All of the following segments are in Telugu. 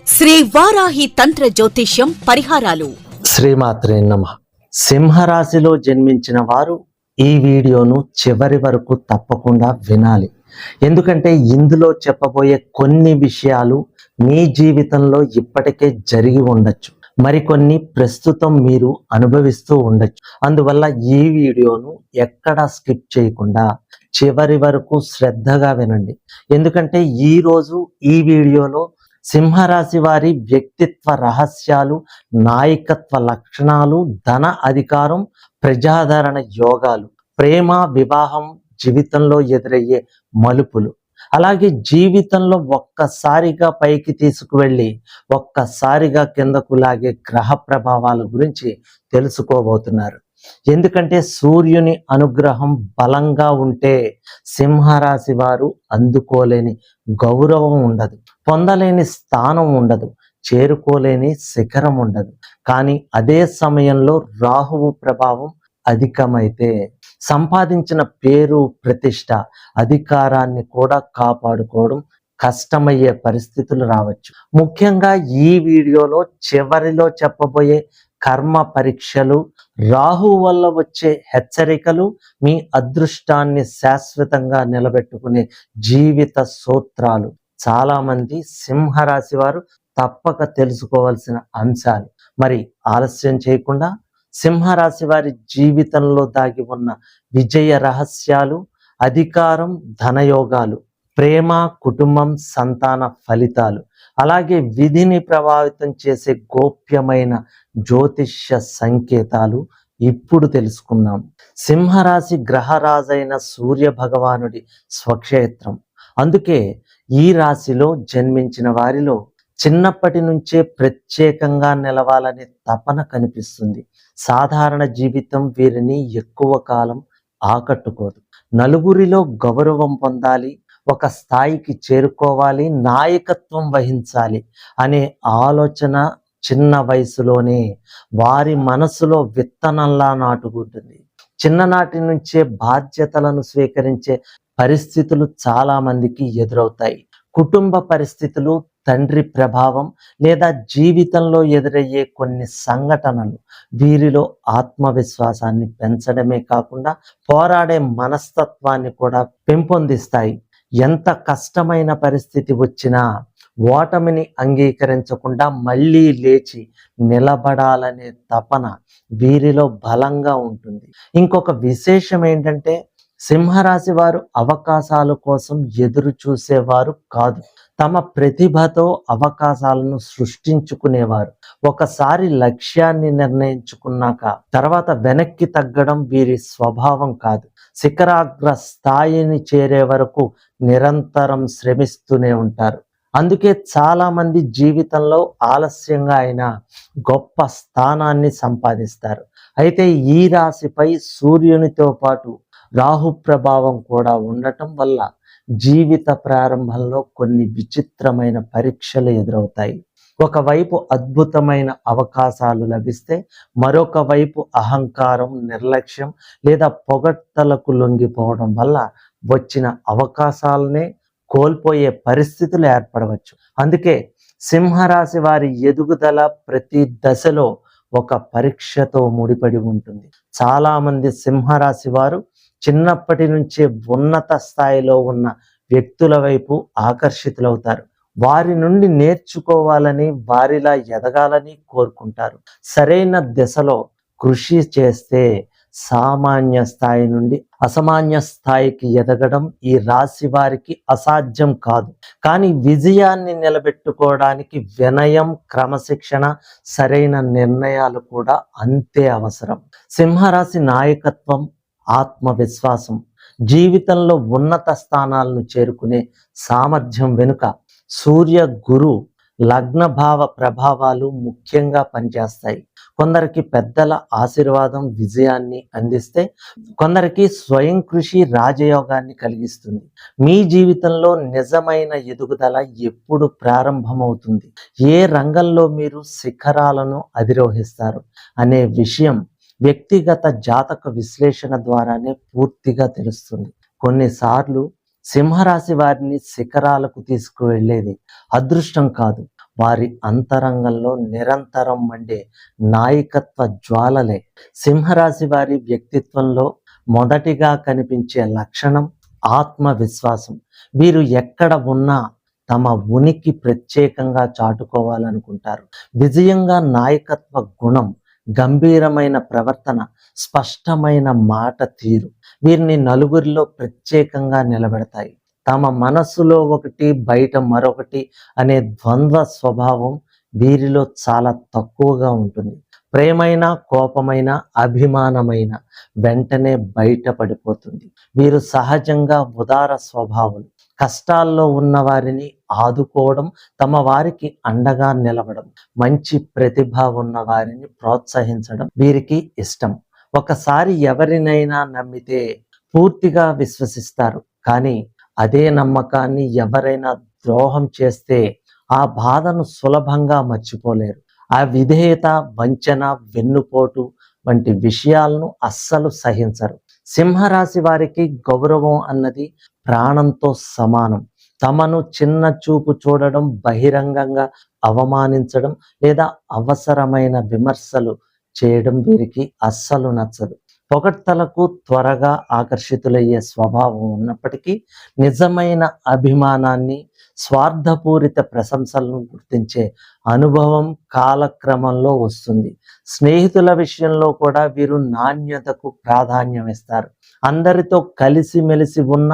శ్రీ వారాహి తంత్ర జ్యోతిష్యం పరిహారాలు. శ్రీమాత్రే నమః. సింహరాశిలో జన్మించిన వారు ఈ వీడియోను చివరి వరకు తప్పకుండా వినాలి. ఎందుకంటే ఇందులో చెప్పబోయే కొన్ని విషయాలు మీ జీవితంలో ఇప్పటికే జరిగి ఉండొచ్చు, మరికొన్ని ప్రస్తుతం మీరు అనుభవిస్తూ ఉండొచ్చు. అందువల్ల ఈ వీడియోను ఎక్కడా స్కిప్ చేయకుండా చివరి వరకు శ్రద్ధగా వినండి. ఎందుకంటే ఈరోజు ఈ వీడియోలో సింహరాశి వారి వ్యక్తిత్వ రహస్యాలు, నాయకత్వ లక్షణాలు, ధన అధికారం, ప్రజాదరణ యోగాలు, ప్రేమ, వివాహం, జీవితంలో ఎదురయ్యే మలుపులు, అలాగే జీవితంలో ఒక్కసారిగా పైకి తీసుకువెళ్ళి ఒక్కసారిగా కిందకు లాగే గ్రహ ప్రభావాల గురించి తెలుసుకోబోతున్నారు. ఎందుకంటే సూర్యుని అనుగ్రహం బలంగా ఉంటే సింహరాశి వారు అందుకోలేని గౌరవం ఉండదు, పొందలేని స్థానం ఉండదు, చేరుకోలేని శిఖరం ఉండదు. కానీ అదే సమయంలో రాహువు ప్రభావం అధికమైతే సంపాదించిన పేరు, ప్రతిష్ట, అధికారాన్ని కూడా కాపాడుకోవడం కష్టమయ్యే పరిస్థితులు రావచ్చు. ముఖ్యంగా ఈ వీడియోలో చివరిలో చెప్పబోయే కర్మ పరీక్షలు, రాహు వల్ల వచ్చే హెచ్చరికలు, మీ అదృష్టాన్ని శాశ్వతంగా నిలబెట్టుకునే జీవిత సూత్రాలు చాలా మంది సింహరాశి వారు తప్పక తెలుసుకోవాల్సిన అంశాలు. మరి ఆలస్యం చేయకుండా సింహరాశి వారి జీవితంలో దాగి ఉన్న విజయ రహస్యాలు, అధికారం, ధనయోగాలు, ప్రేమ, కుటుంబం, సంతాన ఫలితాలు, అలాగే విధిని ప్రభావితం చేసే గోప్యమైన జ్యోతిష్య సంకేతాలు ఇప్పుడు తెలుసుకుందాం. సింహరాశి గ్రహరాజైన సూర్య భగవానుడి స్వక్షేత్రం. అందుకే ఈ రాశిలో జన్మించిన వారిలో చిన్నప్పటి నుంచే ప్రత్యేకంగా నిలవాలనే తపన కనిపిస్తుంది. సాధారణ జీవితం వీరిని ఎక్కువ కాలం ఆకట్టుకోదు. నలుగురిలో గౌరవం పొందాలి, ఒక స్థాయికి చేరుకోవాలి, నాయకత్వం వహించాలి అనే ఆలోచన చిన్న వయసులోనే వారి మనసులో విత్తనంలా నాటుకుంటుంది. చిన్ననాటి నుంచే బాధ్యతలను స్వీకరించే పరిస్థితులు చాలా మందికి ఎదురవుతాయి. కుటుంబ పరిస్థితులు, తండ్రి ప్రభావం లేదా జీవితంలో ఎదురయ్యే కొన్ని సంఘటనలు వీరిలో ఆత్మవిశ్వాసాన్ని పెంచడమే కాకుండా పోరాడే మనస్తత్వాన్ని కూడా పెంపొందిస్తాయి. ఎంత కష్టమైన పరిస్థితి వచ్చినా ఓటమిని అంగీకరించకుండా మళ్ళీ లేచి నిలబడాలనే తపన వీరిలో బలంగా ఉంటుంది. ఇంకొక విశేషం ఏంటంటే సింహరాశి వారు అవకాశాల కోసం ఎదురు చూసేవారు కాదు, తమ ప్రతిభతో అవకాశాలను సృష్టించుకునేవారు. ఒకసారి లక్ష్యాన్ని నిర్ణయించుకున్నాక తర్వాత వెనక్కి తగ్గడం వీరి స్వభావం కాదు. శిఖరాగ్ర స్థాయిని చేరే వరకు నిరంతరం శ్రమిస్తూనే ఉంటారు. అందుకే చాలా మంది జీవితంలో ఆలస్యంగా అయినా గొప్ప స్థానాన్ని సంపాదిస్తారు. అయితే ఈ రాశిపై సూర్యునితో పాటు రాహు ప్రభావం కూడా ఉండటం వల్ల జీవిత ప్రారంభంలో కొన్ని విచిత్రమైన పరీక్షలు ఎదురవుతాయి. ఒకవైపు అద్భుతమైన అవకాశాలు లభిస్తే మరొక వైపు అహంకారం, నిర్లక్ష్యం లేదా పొగడ్తలకు లొంగిపోవడం వల్ల వచ్చిన అవకాశాలనే కోల్పోయే పరిస్థితులు ఏర్పడవచ్చు. అందుకే సింహరాశి వారి ఎదుగుదల ప్రతి దశలో ఒక పరీక్షతో ముడిపడి ఉంటుంది. చాలా మంది సింహరాశి వారు చిన్నప్పటి నుంచే ఉన్నత స్థాయిలో ఉన్న వ్యక్తుల వైపు ఆకర్షితులవుతారు. వారి నుండి నేర్చుకోవాలని, వారిలా ఎదగాలని కోరుకుంటారు. సరైన దిశలో కృషి చేస్తే సామాన్య స్థాయి నుండి అసామాన్య స్థాయికి ఎదగడం ఈ రాశి వారికి అసాధ్యం కాదు. కానీ విజయాన్ని నిలబెట్టుకోవడానికి వినయం, క్రమశిక్షణ, సరైన నిర్ణయాలు కూడా అంతే అవసరం. సింహరాశి నాయకత్వం, ఆత్మవిశ్వాసం, జీవితంలో ఉన్నత స్థానాలను చేరుకునే సామర్థ్యం వెనుక సూర్య, గురు, లగ్నభావ ప్రభావాలు ముఖ్యంగా పనిచేస్తాయి. కొందరికి పెద్దల ఆశీర్వాదం విజయాన్ని అందిస్తే, కొందరికి స్వయం కృషి రాజయోగాన్ని కలిగిస్తుంది. మీ జీవితంలో నిజమైన ఎదుగుదల ఎప్పుడు ప్రారంభమవుతుంది, ఏ రంగంలో మీరు శిఖరాలను అధిరోహిస్తారు అనే విషయం వ్యక్తిగత జాతక విశ్లేషణ ద్వారానే పూర్తిగా తెలుస్తుంది. కొన్నిసార్లు సింహరాశి వారిని శిఖరాలకు తీసుకువెళ్ళేది అదృష్టం కాదు, వారి అంతరంగంలో నిరంతరం మండే నాయకత్వ జ్వాలలే. సింహరాశి వారి వ్యక్తిత్వంలో మొదటిగా కనిపించే లక్షణం ఆత్మవిశ్వాసం. వీరు ఎక్కడ ఉన్నా తమ ఉనికి ప్రత్యేకంగా చాటుకోవాలనుకుంటారు. విజయంగా నాయకత్వ గుణం, గంభీరమైన ప్రవర్తన, స్పష్టమైన మాట తీరు వీరిని నలుగురిలో ప్రత్యేకంగా నిలబెడతాయి. తమ మనస్సులో ఒకటి బయట మరొకటి అనే ద్వంద్వ స్వభావం వీరిలో చాలా తక్కువగా ఉంటుంది. ప్రేమైన, కోపమైన, అభిమానమైన వెంటనే బయటపడిపోతుంది. వీరు సహజంగా ఉదార స్వభావులు. కష్టాల్లో ఉన్న వారిని ఆదుకోవడం, తమ వారికి అండగా నిలవడం, మంచి ప్రతిభ ఉన్న వారిని ప్రోత్సహించడం వీరికి ఇష్టం. ఒకసారి ఎవరినైనా నమ్మితే పూర్తిగా విశ్వసిస్తారు. కానీ అదే నమ్మకాన్ని ఎవరైనా ద్రోహం చేస్తే ఆ బాధను సులభంగా మర్చిపోలేరు. ఆ విధేయత, వంచన, వెన్నుపోటు వంటి విషయాలను అస్సలు సహించరు. సింహరాశి వారికి గౌరవం అన్నది ప్రాణంతో సమానం. తమను చిన్న చూపు చూడడం, బహిరంగంగా అవమానించడం లేదా అవసరమైన విమర్శలు చేయడం వీరికి అస్సలు నచ్చదు. పొగడ్తలకు త్వరగా ఆకర్షితులయ్యే స్వభావం ఉన్నప్పటికీ నిజమైన అభిమానాన్ని, స్వార్థపూరిత ప్రశంసలను గుర్తించే అనుభవం కాలక్రమంలో వస్తుంది. స్నేహితుల విషయంలో కూడా వీరు నాణ్యతకు ప్రాధాన్యం ఇస్తారు. అందరితో కలిసిమెలిసి ఉన్న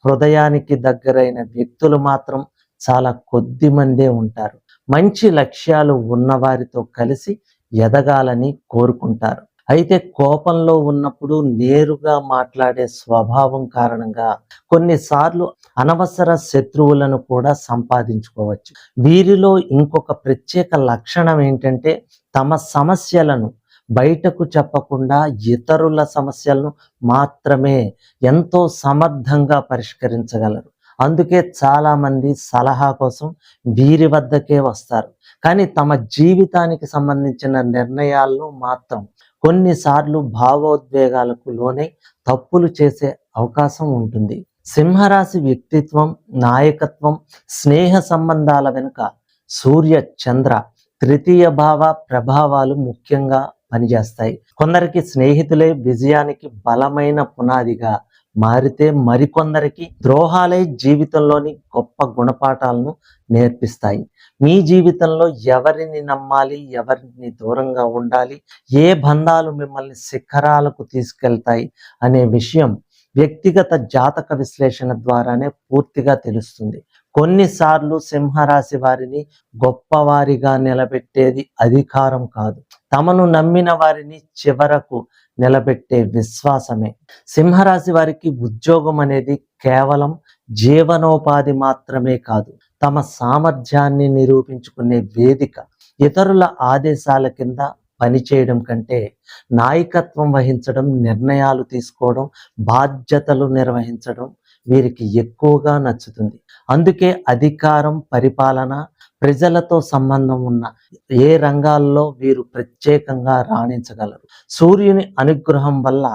హృదయానికి దగ్గరైన వ్యక్తులు మాత్రం చాలా కొద్ది మందే ఉంటారు. మంచి లక్ష్యాలు ఉన్నవారితో కలిసి ఎదగాలని కోరుకుంటారు. అయితే కోపంలో ఉన్నప్పుడు నేరుగా మాట్లాడే స్వభావం కారణంగా కొన్నిసార్లు అనవసర శత్రువులను కూడా సంపాదించుకోవచ్చు. వీరిలో ఇంకొక ప్రత్యేక లక్షణం ఏంటంటే తమ సమస్యలను బయటకు చెప్పకుండా ఇతరుల సమస్యలను మాత్రమే ఎంతో సమర్థంగా పరిష్కరించగలరు. అందుకే చాలా మంది సలహా కోసం వీరి వద్దకే వస్తారు. కానీ తమ జీవితానికి సంబంధించిన నిర్ణయాలను మాత్రం కొన్నిసార్లు భావోద్వేగాలకు లోనై తప్పులు చేసే అవకాశం ఉంటుంది. సింహరాశి వ్యక్తిత్వం, నాయకత్వం, స్నేహ సంబంధాల వెనుక సూర్య, చంద్ర, తృతీయ భావ ప్రభావాలు ముఖ్యంగా పనిచేస్తాయి. కొందరికి స్నేహితులే విజయానికి బలమైన పునాదిగా మారితే మరికొందరికి ద్రోహాలే జీవితంలోని గొప్ప గుణపాఠాలను నేర్పిస్తాయి. మీ జీవితంలో ఎవరిని నమ్మాలి, ఎవరిని దూరంగా ఉండాలి, ఏ బంధాలు మిమ్మల్ని శిఖరాలకు తీసుకెళ్తాయి అనే విషయం వ్యక్తిగత జాతక విశ్లేషణ ద్వారానే పూర్తిగా తెలుస్తుంది. కొన్నిసార్లు సింహరాశి వారిని గొప్పవారిగా నిలబెట్టేది అధికారం కాదు, తమను నమ్మిన వారిని చివరకు నిలబెట్టే విశ్వాసమే. సింహరాశి వారికి ఉద్యోగం అనేది కేవలం జీవనోపాధి మాత్రమే కాదు, తమ సామర్థ్యాన్ని నిరూపించుకునే వేదిక. ఇతరుల ఆదేశాల కింద పనిచేయడం కంటే నాయకత్వం వహించడం, నిర్ణయాలు తీసుకోవడం, బాధ్యతలు నిర్వహించడం వీరికి ఎక్కువగా నచ్చుతుంది. అందుకే అధికారం, పరిపాలన, ప్రజలతో సంబంధం ఉన్న ఏ రంగాల్లో వీరు ప్రత్యేకంగా రాణించగలరు. సూర్యుని అనుగ్రహం వల్ల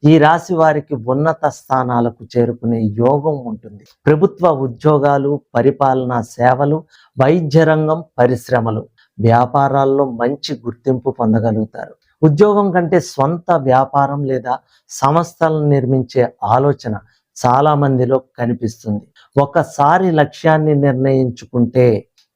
ఈ రాశి వారికి ఉన్నత స్థానాలకు చేరుకునే యోగం ఉంటుంది. ప్రభుత్వ ఉద్యోగాలు, పరిపాలనా సేవలు, వైద్య రంగం, పరిశ్రమలు, వ్యాపారాల్లో మంచి గుర్తింపు పొందగలుగుతారు. ఉద్యోగం కంటే స్వంత వ్యాపారం లేదా సంస్థలను నిర్మించే ఆలోచన చాలా మందిలో కనిపిస్తుంది. ఒకసారి లక్ష్యాన్ని నిర్ణయించుకుంటే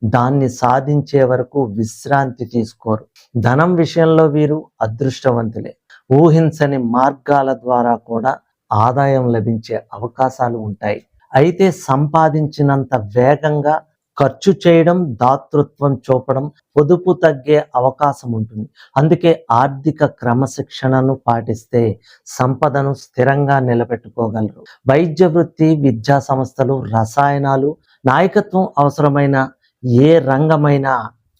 దాన్ని సాధించే వరకు విశ్రాంతి తీసుకోరు. ధనం విషయంలో వీరు అదృష్టవంతులే. ఊహించని మార్గాల ద్వారా కూడా ఆదాయం లభించే అవకాశాలు ఉంటాయి. అయితే సంపాదించినంత వేగంగా ఖర్చు చేయడం, దాతృత్వం చూపడం, పొదుపు తగ్గే అవకాశం ఉంటుంది. అందుకే ఆర్థిక క్రమశిక్షణను పాటిస్తే సంపదను స్థిరంగా నిలబెట్టుకోగలరు. వైద్య వృత్తి, విద్యా సంస్థలు, రసాయనాలు, నాయకత్వం అవసరమైన ఏ రంగమైనా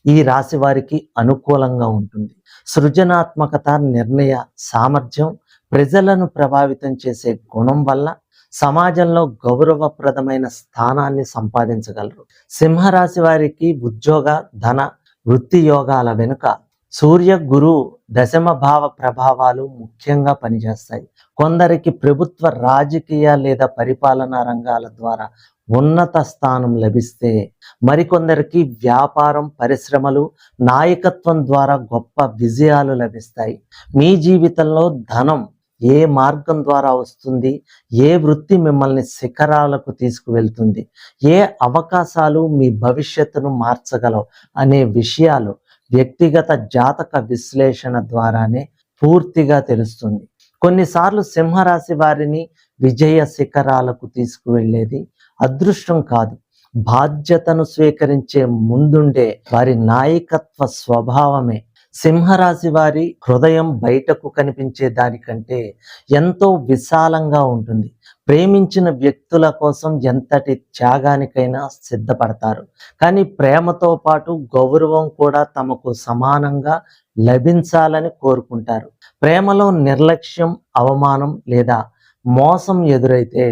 ఈ రాశి వారికి అనుకూలంగా ఉంటుంది. సృజనాత్మకత, నిర్ణయ సామర్థ్యం, ప్రజలను ప్రభావితం చేసే గుణం వల్ల సమాజంలో గౌరవప్రదమైన స్థానాన్ని సంపాదించగలరు. సింహరాశి వారికి ఉద్యోగ, ధన, వృత్తి యోగాల వెనుక సూర్య గురు దశమ భావ ప్రభావాలు ముఖ్యంగా పనిచేస్తాయి. కొందరికి ప్రభుత్వ రాజకీయ లేదా పరిపాలనా రంగాల ద్వారా ఉన్నత స్థానం లభిస్తే, మరికొందరికి వ్యాపారం, పరిశ్రమలు, నాయకత్వం ద్వారా గొప్ప విజయాలు లభిస్తాయి. మీ జీవితంలో ధనం ఏ మార్గం ద్వారా వస్తుంది, ఏ వృత్తి మిమ్మల్ని శిఖరాలకు తీసుకువెళ్తుంది, ఏ అవకాశాలు మీ భవిష్యత్తును మార్చగలవు అనే విషయాలు వ్యక్తిగత జాతక విశ్లేషణ ద్వారానే పూర్తిగా తెలుస్తుంది. కొన్నిసార్లు సింహరాశి వారిని విజయ శిఖరాలకు తీసుకువెళ్ళేది అదృష్టం కాదు, బాధ్యతను స్వీకరించే ముందుండే వారి నాయకత్వ స్వభావమే. సింహరాశి వారి హృదయం బయటకు కనిపించే దానికంటే ఎంతో విశాలంగా ఉంటుంది. ప్రేమించిన వ్యక్తుల కోసం ఎంతటి త్యాగానికైనా సిద్ధపడతారు. కానీ ప్రేమతో పాటు గౌరవం కూడా తమకు సమానంగా లభించాలని కోరుకుంటారు. ప్రేమలో నిర్లక్ష్యం, అవమానం లేదా మోసం ఎదురైతే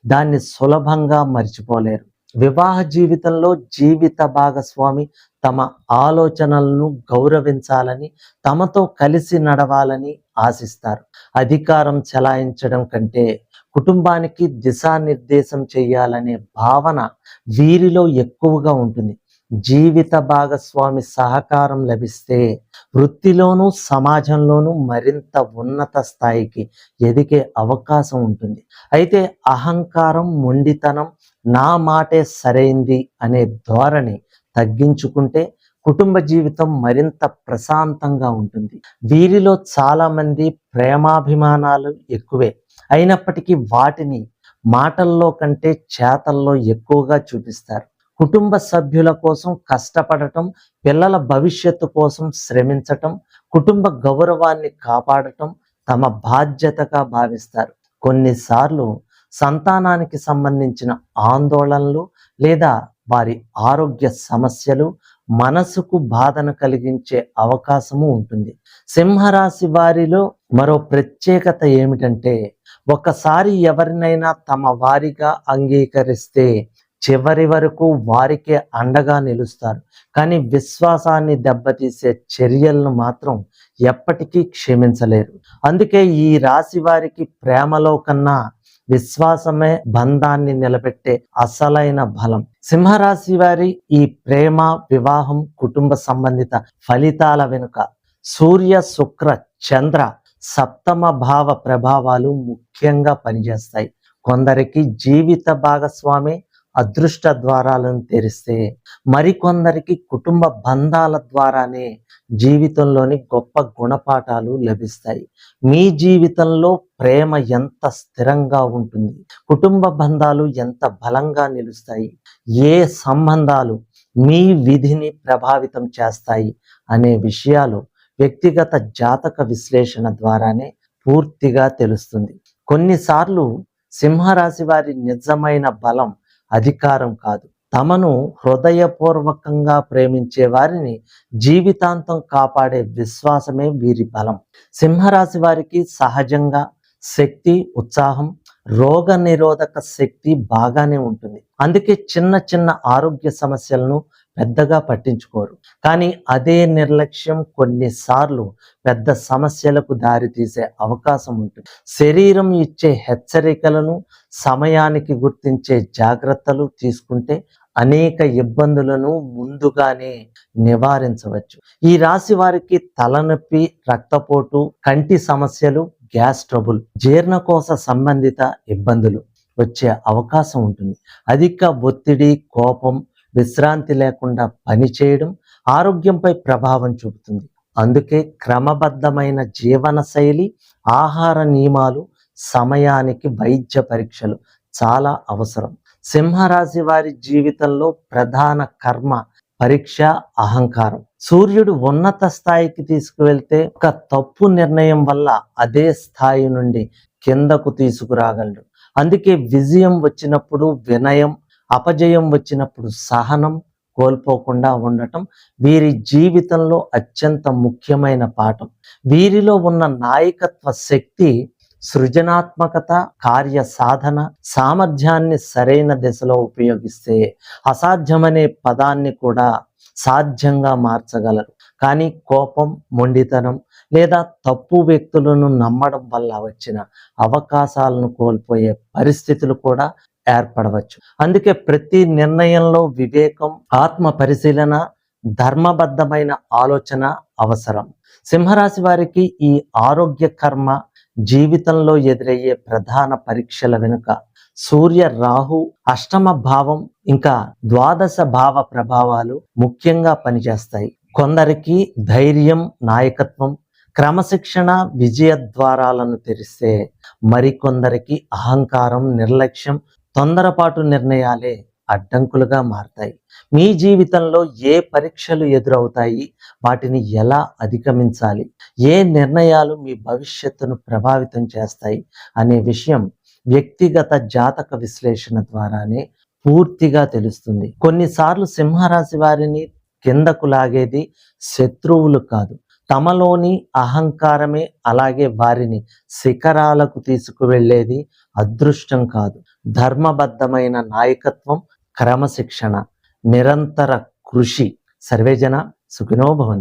దాన్ని సులభంగా మర్చిపోలేరు. వివాహ జీవితంలో జీవిత భాగస్వామి తమ ఆలోచనలను గౌరవించాలని, తమతో కలిసి నడవాలని ఆశిస్తారు. అధికారం చెలాయించడం కంటే కుటుంబానికి దిశానిర్దేశం చేయాలనే భావన వీరిలో ఎక్కువగా ఉంటుంది. జీవిత భాగస్వామి సహకారం లభిస్తే వృత్తిలోనూ సమాజంలోనూ మరింత ఉన్నత స్థాయికి ఎదిగే అవకాశం ఉంటుంది. అయితే అహంకారం, మొండితనం, నా మాటే సరైంది అనే ధోరణి తగ్గించుకుంటే కుటుంబ జీవితం మరింత ప్రశాంతంగా ఉంటుంది. వీరిలో చాలా మంది ప్రేమాభిమానాలు ఎక్కువే అయినప్పటికీ వాటిని మాటల్లో కంటే చేతల్లో ఎక్కువగా చూపిస్తారు. కుటుంబ సభ్యుల కోసం కష్టపడటం, పిల్లల భవిష్యత్తు కోసం శ్రమించటం, కుటుంబ గౌరవాన్ని కాపాడటం తమ బాధ్యతగా భావిస్తారు. కొన్నిసార్లు సంతానానికి సంబంధించిన ఆందోళనలు లేదా వారి ఆరోగ్య సమస్యలు మనసుకు బాధను కలిగించే అవకాశము ఉంటుంది. సింహరాశి వారిలో మరో ప్రత్యేకత ఏమిటంటే, ఒకసారి ఎవరినైనా తమ వారిగా అంగీకరిస్తే చివరి వరకు వారికే అండగా నిలుస్తారు. కానీ విశ్వాసాన్ని దెబ్బతీసే చర్యలను మాత్రం ఎప్పటికీ క్షమించలేరు. అందుకే ఈ రాశి వారికి ప్రేమలో కన్నా విశ్వాసమే బంధాన్ని నిలబెట్టే అసలైన బలం. సింహరాశి వారి ఈ ప్రేమ, వివాహం, కుటుంబ సంబంధిత ఫలితాల వెనుక సూర్య, శుక్ర, చంద్ర సప్తమ భావ ప్రభావాలు ముఖ్యంగా పనిచేస్తాయి. కొందరికి జీవిత భాగస్వామి అదృష్ట ద్వారాలను తెరిస్తే, మరికొందరికి కుటుంబ బంధాల ద్వారానే జీవితంలోని గొప్ప గుణపాఠాలు లభిస్తాయి. మీ జీవితంలో ప్రేమ ఎంత స్థిరంగా ఉంటుంది, కుటుంబ బంధాలు ఎంత బలంగా నిలుస్తాయి, ఏ సంబంధాలు మీ విధిని ప్రభావితం చేస్తాయి అనే విషయాలు వ్యక్తిగత జాతక విశ్లేషణ ద్వారానే పూర్తిగా తెలుస్తుంది. కొన్నిసార్లు సింహరాశి వారి నిజమైన బలం అధికారం కాదు, తమను హృదయపూర్వకంగా ప్రేమించే వారిని జీవితాంతం కాపాడే విశ్వాసమే వీరి బలం. సింహరాశి వారికి సహజంగా శక్తి, ఉత్సాహం, రోగ నిరోధక శక్తి బాగానే ఉంటుంది. అందుకే చిన్న చిన్న ఆరోగ్య సమస్యలను పెద్దగా పట్టించుకోరు. కానీ అదే నిర్లక్ష్యం కొన్నిసార్లు పెద్ద సమస్యలకు దారితీసే అవకాశం ఉంటుంది. శరీరం ఇచ్చే హెచ్చరికలను సమయానికి గుర్తించే జాగ్రత్తలు తీసుకుంటే అనేక ఇబ్బందులను ముందుగానే నివారించవచ్చు. ఈ రాశి వారికి తలనొప్పి, రక్తపోటు, కంటి సమస్యలు, గ్యాస్ ట్రబుల్, జీర్ణకోశ సంబంధిత ఇబ్బందులు వచ్చే అవకాశం ఉంటుంది. అధిక ఒత్తిడి, కోపం, విశ్రాంతి లేకుండా పనిచేయడం ఆరోగ్యంపై ప్రభావం చూపుతుంది. అందుకే క్రమబద్ధమైన జీవన శైలి, ఆహార నియమాలు, సమయానికి వైద్య పరీక్షలు చాలా అవసరం. సింహరాశి వారి జీవితంలో ప్రధాన కర్మ పరీక్ష అహంకారం. సూర్యుడు ఉన్నత స్థాయికి తీసుకువెళ్తే ఒక తప్పు నిర్ణయం వల్ల అదే స్థాయి నుండి కిందకు తీసుకురాగలడు. అందుకే విజయం వచ్చినప్పుడు వినయం, అపజయం వచ్చినప్పుడు సహనం కోల్పోకుండా ఉండటం వీరి జీవితంలో అత్యంత ముఖ్యమైన పాఠం. వీరిలో ఉన్న నాయకత్వ శక్తి, సృజనాత్మకత, కార్య సాధన సామర్థ్యాన్ని సరైన దిశలో ఉపయోగిస్తే అసాధ్యమనే పదాన్ని కూడా సాధ్యంగా మార్చగలరు. కానీ కోపం, మొండితనం లేదా తప్పు వ్యక్తులను నమ్మడం వల్ల వచ్చిన అవకాశాలను కోల్పోయే పరిస్థితులు కూడా ఏర్పడవచ్చు. అందుకే ప్రతి నిర్ణయంలో వివేకం, ఆత్మ పరిశీలన, ధర్మబద్ధమైన ఆలోచన అవసరం. సింహరాశి వారికి ఈ ఆరోగ్య కర్మ జీవితంలో ఎదురయ్యే ప్రధాన పరీక్షల వెనుక సూర్య, రాహు, అష్టమ భావం ఇంకా ద్వాదశ భావ ప్రభావాలు ముఖ్యంగా పనిచేస్తాయి. కొందరికి ధైర్యం, నాయకత్వం, క్రమశిక్షణ విజయ ద్వారాలను తెరిస్తే మరికొందరికి అహంకారం, నిర్లక్ష్యం, తొందరపాటు నిర్ణయాలే అడ్డంకులుగా మారతాయి. మీ జీవితంలో ఏ పరీక్షలు ఎదురవుతాయి, వాటిని ఎలా అధిగమించాలి, ఏ నిర్ణయాలు మీ భవిష్యత్తును ప్రభావితం చేస్తాయి అనే విషయం వ్యక్తిగత జాతక విశ్లేషణ ద్వారానే పూర్తిగా తెలుస్తుంది. కొన్నిసార్లు సింహరాశి వారిని కిందకు లాగేది శత్రువులు కాదు, తమలోని అహంకారమే. అలాగే వారిని శిఖరాలకు తీసుకువెళ్ళేది అదృష్టం కాదు, ధర్మబద్ధమైన నాయకత్వం, క్రమశిక్షణ, నిరంతర కృషి. సర్వేజన సుఖినో భవంతు.